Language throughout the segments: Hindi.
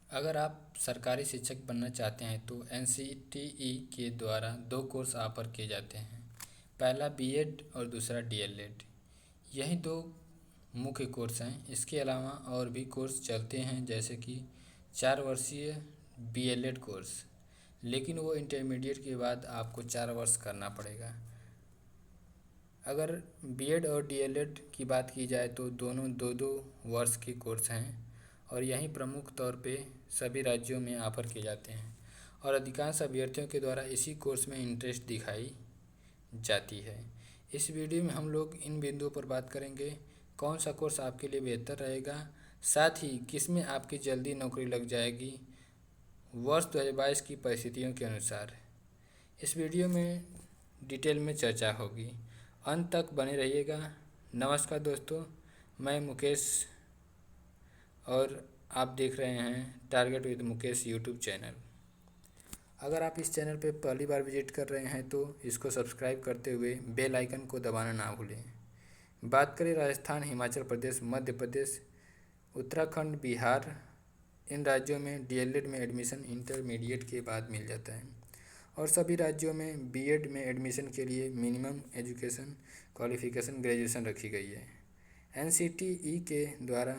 अगर आप सरकारी शिक्षक बनना चाहते हैं तो एनसीटीई के द्वारा दो कोर्स ऑफर किए जाते हैं। पहला बीएड और दूसरा डीएलएड। यही दो मुख्य कोर्स हैं। इसके अलावा और भी कोर्स चलते हैं, जैसे कि 4 वर्षीय बीएलएड कोर्स, लेकिन वो इंटरमीडिएट के बाद आपको 4 वर्ष करना पड़ेगा। अगर बीएड और डीएलएड की बात की जाए तो दोनों 2-2 वर्ष के कोर्स हैं और यही प्रमुख तौर पे सभी राज्यों में ऑफर किए जाते हैं और अधिकांश अभ्यर्थियों के द्वारा इसी कोर्स में इंटरेस्ट दिखाई जाती है। इस वीडियो में हम लोग इन बिंदुओं पर बात करेंगे, कौन सा कोर्स आपके लिए बेहतर रहेगा, साथ ही किसमें आपकी जल्दी नौकरी लग जाएगी वर्ष 2022 की परिस्थितियों के अनुसार। इस वीडियो में डिटेल में चर्चा होगी, अंत तक बने रहिएगा। नमस्कार दोस्तों, मैं मुकेश और आप देख रहे हैं target with Mukesh YouTube channel. अगर आप इस चैनल पर पहली बार विजिट कर रहे हैं तो इसको सब्सक्राइब करते हुए बेल आइकन को दबाना ना भूलें। बात करें राजस्थान, हिमाचल प्रदेश, मध्य प्रदेश, उत्तराखंड, बिहार, इन राज्यों में डीएलएड में एडमिशन इंटरमीडिएट के बाद मिल जाता है और सभी राज्यों में बीएड में एडमिशन के लिए मिनिमम एजुकेशन क्वालिफिकेशन ग्रेजुएशन रखी गई है एनसीटीई के द्वारा।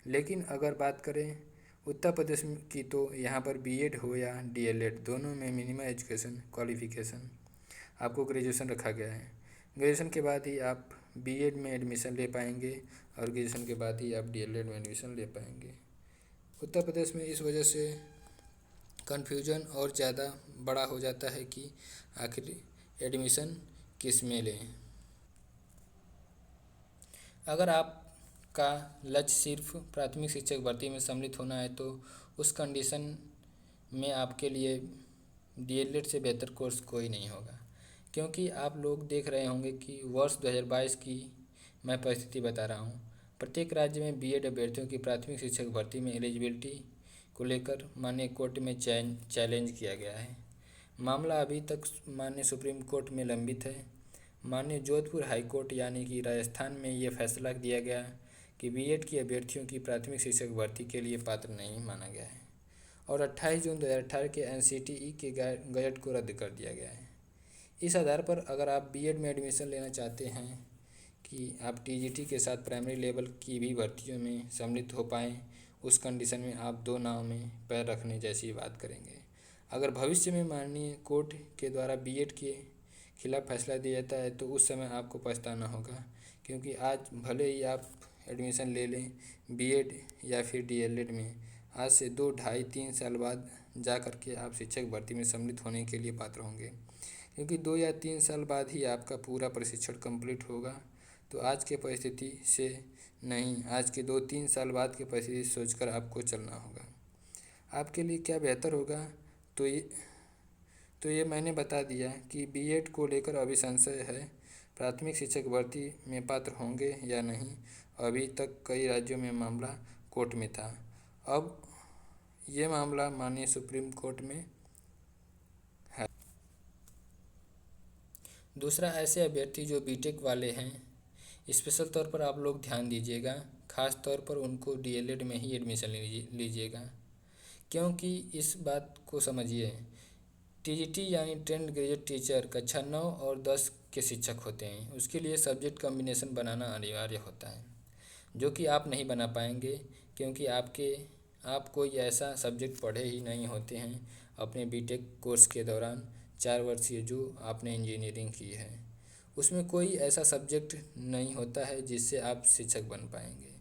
लेकिन अगर बात करें उत्तर प्रदेश की तो यहाँ पर बीएड हो या डीएलएड, दोनों में मिनिमम एजुकेशन क्वालिफिकेशन आपको ग्रेजुएशन रखा गया है। ग्रेजुएशन के बाद ही आप बीएड में एडमिशन ले पाएंगे और ग्रेजुएशन के बाद ही आप डीएलएड में एडमिशन ले पाएंगे। उत्तर प्रदेश में इस वजह से कन्फ्यूजन और ज़्यादा बड़ा हो जाता है कि आखिर एडमिशन किस में लें। अगर आपका लक्ष्य सिर्फ प्राथमिक शिक्षक भर्ती में सम्मिलित होना है तो उस कंडीशन में आपके लिए डीएलएड से बेहतर कोर्स कोई नहीं होगा, क्योंकि आप लोग देख रहे होंगे कि वर्ष 2022 की मैं परिस्थिति बता रहा हूँ। प्रत्येक राज्य में बीएड अभ्यर्थियों की प्राथमिक शिक्षक भर्ती में एलिजिबिलिटी को लेकर माननीय कोर्ट में चैलेंज किया गया है। मामला अभी तक माननीय सुप्रीम कोर्ट में लंबित है। माननीय जोधपुर हाई कोर्ट यानी कि राजस्थान में ये फैसला दिया गया कि बीएड की अभ्यर्थियों की प्राथमिक शिक्षक भर्ती के लिए पात्र नहीं माना गया है और 28 जून 2018 के एनसीटीई के गजट को रद्द कर दिया गया है। इस आधार पर अगर आप बीएड में एडमिशन लेना चाहते हैं कि आप टीजीटी के साथ प्राइमरी लेवल की भी भर्तियों में सम्मिलित हो पाएँ, उस कंडीशन में आप दो नाव में पैर रखने जैसी बात करेंगे। अगर भविष्य में माननीय कोर्ट के द्वारा बीएड के खिलाफ फैसला दिया जाता है तो उस समय आपको पछताना होगा, क्योंकि आज भले ही आप एडमिशन ले लें बीएड या फिर डीएलएड में, आज से 2, 2.5, 3 साल बाद जा कर के आप शिक्षक भर्ती में सम्मिलित होने के लिए पात्र होंगे, क्योंकि 2 या 3 साल बाद ही आपका पूरा प्रशिक्षण कंप्लीट होगा। तो आज के परिस्थिति से नहीं, आज के 2-3 साल बाद की परिस्थिति सोचकर आपको चलना होगा। आपके लिए क्या बेहतर होगा तो ये मैंने बता दिया कि बीएड को लेकर अभी संशय है, प्राथमिक शिक्षक भर्ती में पात्र होंगे या नहीं। अभी तक कई राज्यों में मामला कोर्ट में था, अब ये मामला माननीय सुप्रीम कोर्ट में है। दूसरा, ऐसे अभ्यर्थी जो बीटेक वाले हैं, स्पेशल तौर पर आप लोग ध्यान दीजिएगा, ख़ास तौर पर उनको डीएलएड में ही एडमिशन लीजिएगा, क्योंकि इस बात को समझिए, टीजीटी यानी ट्रेंड ग्रेजुएट टीचर कक्षा 9 और 10 के शिक्षक होते हैं। उसके लिए सब्जेक्ट कॉम्बिनेशन बनाना अनिवार्य होता है, जो कि आप नहीं बना पाएंगे, क्योंकि आप कोई ऐसा सब्जेक्ट पढ़े ही नहीं होते हैं अपने बीटेक कोर्स के दौरान 4 वर्षीय जो आपने इंजीनियरिंग की है, उसमें कोई ऐसा सब्जेक्ट नहीं होता है जिससे आप शिक्षक बन पाएंगे।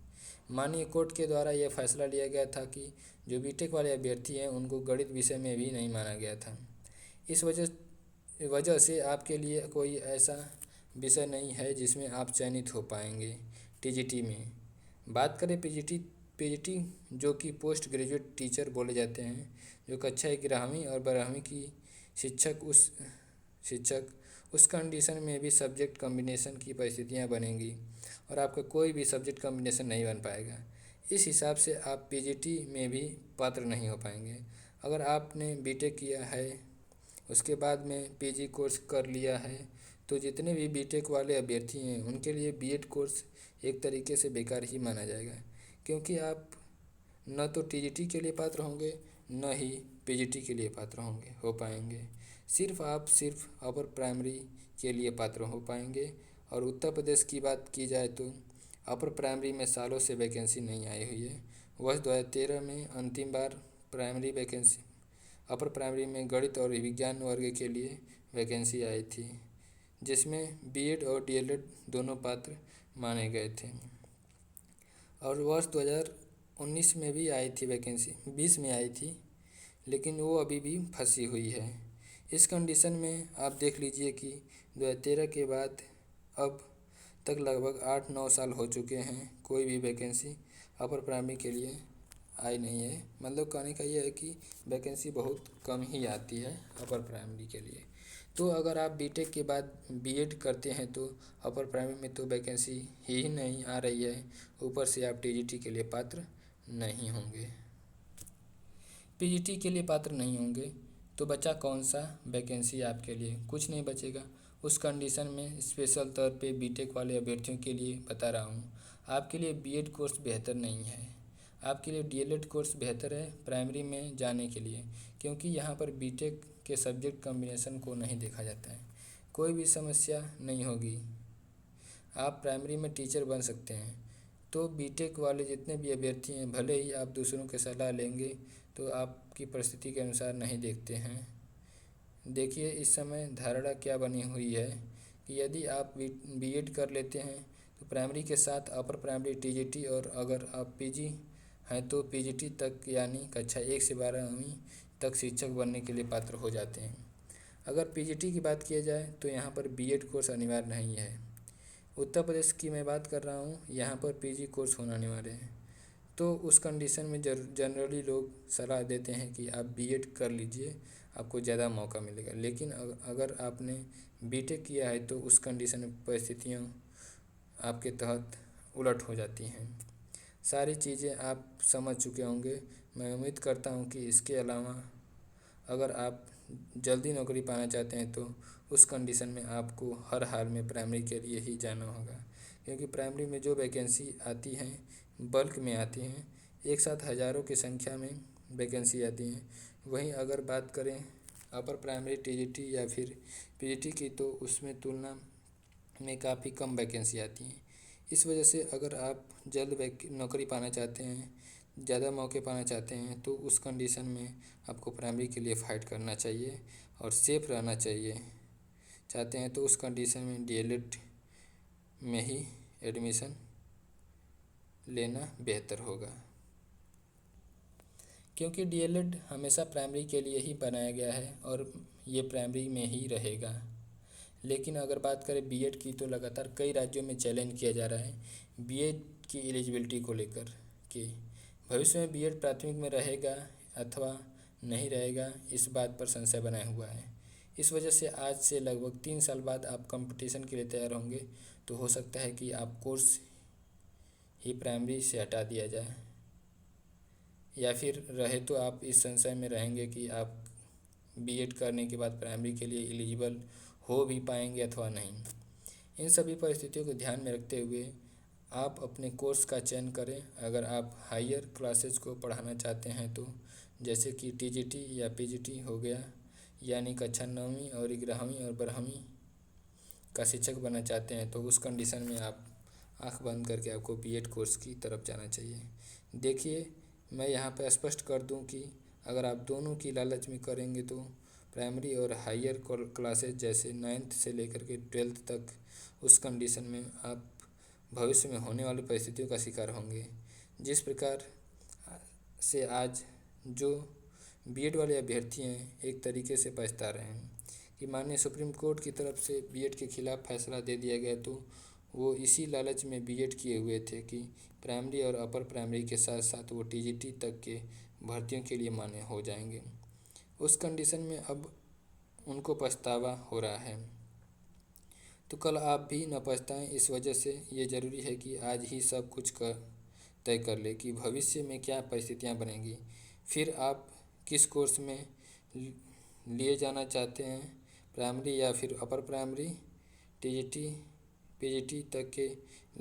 माननीय कोर्ट के द्वारा यह फैसला लिया गया था कि जो बीटेक वाले अभ्यर्थी हैं उनको गणित विषय में भी नहीं माना गया था। इस वजह से आपके लिए कोई ऐसा विषय नहीं है जिसमें आप चयनित हो पाएंगे टीजीटी में। बात करें पीजीटी जो कि पोस्ट ग्रेजुएट टीचर बोले जाते हैं, जो कक्षा 11वीं और 12वीं की शिक्षक उस कंडीशन में भी सब्जेक्ट कॉम्बिनेशन की परिस्थितियां बनेंगी और आपका कोई भी सब्जेक्ट कॉम्बिनेशन नहीं बन पाएगा। इस हिसाब से आप पीजीटी में भी पात्र नहीं हो पाएंगे। अगर आपने बीटेक किया है, उसके बाद में पीजी कोर्स कर लिया है, तो जितने भी बीटेक वाले अभ्यर्थी हैं उनके लिए बीएड कोर्स एक तरीके से बेकार ही माना जाएगा, क्योंकि आप न तो टीजीटी के लिए पात्र होंगे, न ही पीजीटी के लिए पात्र हो पाएंगे। सिर्फ अपर प्राइमरी के लिए पात्र हो पाएंगे। और उत्तर प्रदेश की बात की जाए तो अपर प्राइमरी में सालों से वैकेंसी नहीं आई हुई है। वर्ष 2013 में अंतिम बार प्राइमरी वैकेंसी अपर प्राइमरी में गणित और विज्ञान वर्ग के लिए वैकेंसी आई थी, जिसमें बीएड और डीएलएड दोनों पात्र माने गए थे। और वर्ष 2019 में भी आई थी वैकेंसी, 20 में आई थी, लेकिन वो अभी भी फंसी हुई है। इस कंडीशन में आप देख लीजिए कि 2013 के बाद अब तक लगभग 8-9 साल हो चुके हैं, कोई भी वैकेंसी अपर प्राइमरी के लिए आई नहीं है। मतलब कहने का ये है कि वैकेंसी बहुत कम ही आती है अपर प्राइमरी के लिए। तो अगर आप बीटेक के बाद बीएड करते हैं तो अपर प्राइमरी में तो वैकेंसी ही नहीं आ रही है, ऊपर से आप टीजीटी के लिए पात्र नहीं होंगे। पीजीटी के लिए पात्र नहीं होंगे तो बचा कौन सा वैकेंसी आपके लिए? कुछ नहीं बचेगा। उस कंडीशन में स्पेशल तौर पे बीटेक वाले अभ्यर्थियों के लिए बता रहा हूँ, आपके लिए बीएड कोर्स बेहतर नहीं है, आपके लिए डीएलएड कोर्स बेहतर है प्राइमरी में जाने के लिए, क्योंकि यहाँ पर बीटेक के सब्जेक्ट कॉम्बिनेशन को नहीं देखा जाता है। कोई भी समस्या नहीं होगी, आप प्राइमरी में टीचर बन सकते हैं। तो बीटेक वाले जितने भी अभ्यर्थी हैं, भले ही आप दूसरों की सलाह लेंगे तो आपकी परिस्थिति के अनुसार नहीं देखते हैं। देखिए इस समय धारणा क्या बनी हुई है कि यदि आप बीएड कर लेते हैं तो प्राइमरी के साथ अपर प्राइमरी टीजीटी, और अगर आप पीजी हैं तो पीजीटी तक, यानी कक्षा 1 से 12वीं तक शिक्षक बनने के लिए पात्र हो जाते हैं। अगर पीजीटी की बात की जाए तो यहाँ पर बीएड कोर्स अनिवार्य नहीं है। उत्तर प्रदेश की मैं बात कर रहा हूँ, यहाँ पर पीजी कोर्स होना अनिवार्य है। तो उस कंडीशन में जनरली लोग सलाह देते हैं कि आप बीएड कर लीजिए, आपको ज़्यादा मौका मिलेगा। लेकिन अगर आपने बीटेक किया है तो उस कंडीशन में परिस्थितियाँ आपके तहत उलट हो जाती हैं। सारी चीज़ें आप समझ चुके होंगे। मैं उम्मीद करता हूँ कि इसके अलावा अगर आप जल्दी नौकरी पाना चाहते हैं तो उस कंडीशन में आपको हर हाल में प्राइमरी के लिए ही जाना होगा, क्योंकि प्राइमरी में जो वैकेंसी आती हैं बल्क में आती हैं, एक साथ हज़ारों की संख्या में वैकेंसी आती हैं। वहीं अगर बात करें अपर प्राइमरी टीजीटी या फिर पीजीटी की तो उसमें तुलना में काफ़ी कम वैकेंसी आती हैं। इस वजह से अगर आप जल्द नौकरी पाना चाहते हैं, ज़्यादा मौके पाना चाहते हैं तो उस कंडीशन में आपको प्राइमरी के लिए फ़ाइट करना चाहिए और सेफ रहना चाहिए। चाहते हैं तो उस कंडीशन में डीएलएड में ही एडमिशन लेना बेहतर होगा, क्योंकि डीएलएड हमेशा प्राइमरी के लिए ही बनाया गया है और ये प्राइमरी में ही रहेगा। लेकिन अगर बात करें बीएड की तो लगातार कई राज्यों में चैलेंज किया जा रहा है बीएड की एलिजिबिलिटी को लेकर कि भविष्य में बीएड प्राथमिक में रहेगा अथवा नहीं रहेगा, इस बात पर संशय बनाया हुआ है। इस वजह से आज से लगभग 3 साल बाद आप कंपटीशन के लिए तैयार होंगे तो हो सकता है कि आप कोर्स ही प्राइमरी से हटा दिया जाए, या फिर रहे तो आप इस संशय में रहेंगे कि आप बीएड करने के बाद प्राइमरी के लिए एलिजिबल हो भी पाएंगे अथवा नहीं। इन सभी परिस्थितियों को ध्यान में रखते हुए आप अपने कोर्स का चयन करें। अगर आप हायर क्लासेज को पढ़ाना चाहते हैं तो जैसे कि टीजीटी या पीजीटी हो गया, यानी कक्षा 9वीं और 11वीं और 12वीं का शिक्षक बनना चाहते हैं तो उस कंडीशन में आप आंख बंद करके आपको बीएड कोर्स की तरफ जाना चाहिए। देखिए मैं यहाँ पर स्पष्ट कर दूँ कि अगर आप दोनों की लालच में करेंगे तो प्राइमरी और हायर क्लासेज जैसे 9th से लेकर के 12th तक, उस कंडीशन में आप भविष्य में होने वाली परिस्थितियों का शिकार होंगे। जिस प्रकार से आज जो बीएड वाले अभ्यर्थी हैं एक तरीके से पछता रहे हैं कि माननीय सुप्रीम कोर्ट की तरफ से बीएड के खिलाफ फैसला दे दिया गया, तो वो इसी लालच में बीएड किए हुए थे कि प्राइमरी और अपर प्राइमरी के साथ साथ वो टीजीटी तक के भर्तियों के लिए मान्य हो जाएंगे। उस कंडीशन में अब उनको पछतावा हो रहा है, तो कल आप भी न पछताएं। इस वजह से ये ज़रूरी है कि आज ही सब कुछ तय कर ले कि भविष्य में क्या परिस्थितियां बनेंगी, फिर आप किस कोर्स में लिए जाना चाहते हैं, प्राइमरी या फिर अपर प्राइमरी, टीजीटी पीजीटी तक के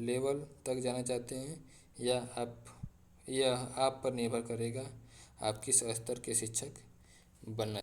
लेवल तक जाना चाहते हैं, या आप यह आप पर निर्भर करेगा आप किस स्तर के शिक्षक बनना।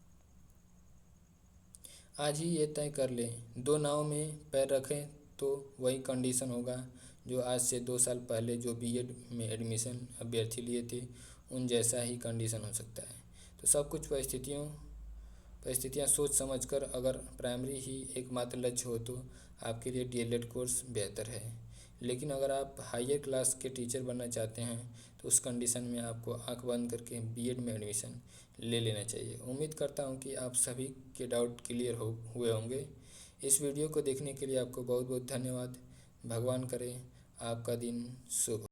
आज ही ये तय कर लें, दो नाव में पैर रखें तो वही कंडीशन होगा जो आज से 2 साल पहले जो बीएड में एडमिशन अभ्यर्थी लिए थे उन जैसा ही कंडीशन हो सकता है। तो सब कुछ परिस्थितियाँ सोच समझकर अगर प्राइमरी ही एकमात्र लक्ष्य हो तो आपके लिए डीएलएड कोर्स बेहतर है। लेकिन अगर आप हायर क्लास के टीचर बनना चाहते हैं तो उस कंडीशन में आपको आंख बंद करके बीएड में एडमिशन ले लेना चाहिए। उम्मीद करता हूँ कि आप सभी के डाउट क्लियर हुए होंगे। इस वीडियो को देखने के लिए आपको बहुत बहुत धन्यवाद। भगवान करे आपका दिन शुभ हो।